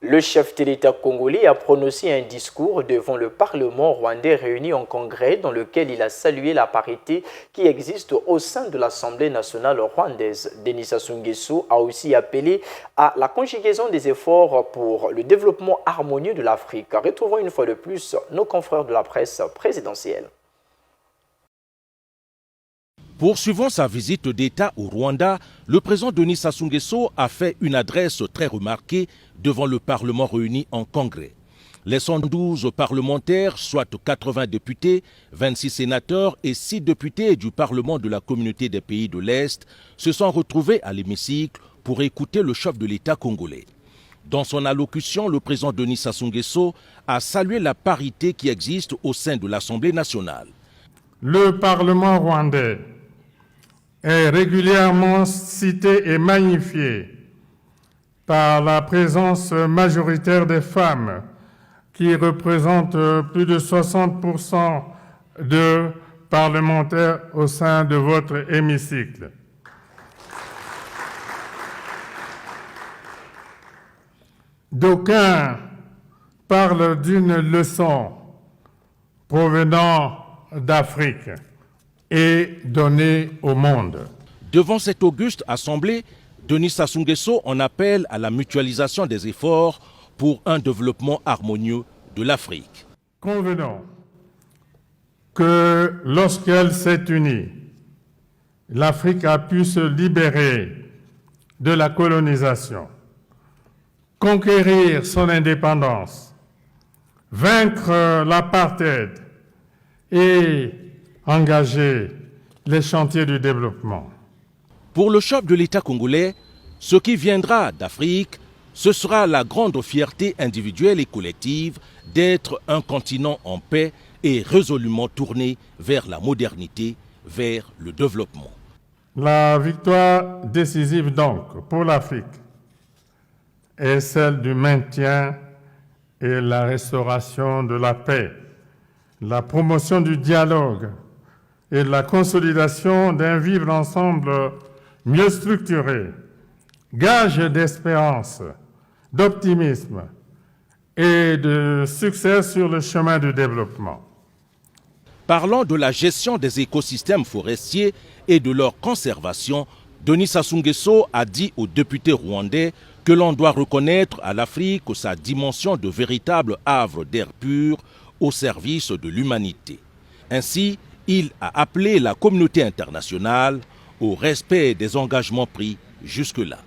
Le chef de l'État congolais a prononcé un discours devant le Parlement rwandais réuni en congrès dans lequel il a salué la parité qui existe au sein de l'Assemblée nationale rwandaise. Denis Sassou Nguesso a aussi appelé à la conjugaison des efforts pour le développement harmonieux de l'Afrique. Retrouvons une fois de plus nos confrères de la presse présidentielle. Poursuivant sa visite d'État au Rwanda, le président Denis Sassou Nguesso a fait une adresse très remarquée devant le Parlement réuni en congrès. Les 112 parlementaires, soit 80 députés, 26 sénateurs et 6 députés du Parlement de la Communauté des pays de l'Est, se sont retrouvés à l'hémicycle pour écouter le chef de l'État congolais. Dans son allocution, le président Denis Sassou Nguesso a salué la parité qui existe au sein de l'Assemblée nationale. Le Parlement rwandais est régulièrement cité et magnifié par la présence majoritaire des femmes qui représentent plus de 60% de parlementaires au sein de votre hémicycle. D'aucuns parlent d'une leçon provenant d'Afrique et donnée au monde. Devant cette auguste assemblée, Denis Sassou Nguesso en appelle à la mutualisation des efforts pour un développement harmonieux de l'Afrique. Convenons que lorsqu'elle s'est unie, l'Afrique a pu se libérer de la colonisation, conquérir son indépendance, vaincre l'apartheid et engager les chantiers du développement. Pour le chef de l'État congolais, ce qui viendra d'Afrique, ce sera la grande fierté individuelle et collective d'être un continent en paix et résolument tourné vers la modernité, vers le développement. La victoire décisive donc pour l'Afrique est celle du maintien et la restauration de la paix, la promotion du dialogue et la consolidation d'un vivre ensemble mieux structuré, gage d'espérance, d'optimisme et de succès sur le chemin du développement. Parlant de la gestion des écosystèmes forestiers et de leur conservation, Denis Sassou Nguesso a dit aux députés rwandais que l'on doit reconnaître à l'Afrique sa dimension de véritable havre d'air pur au service de l'humanité. Ainsi, il a appelé la communauté internationale au respect des engagements pris jusque-là.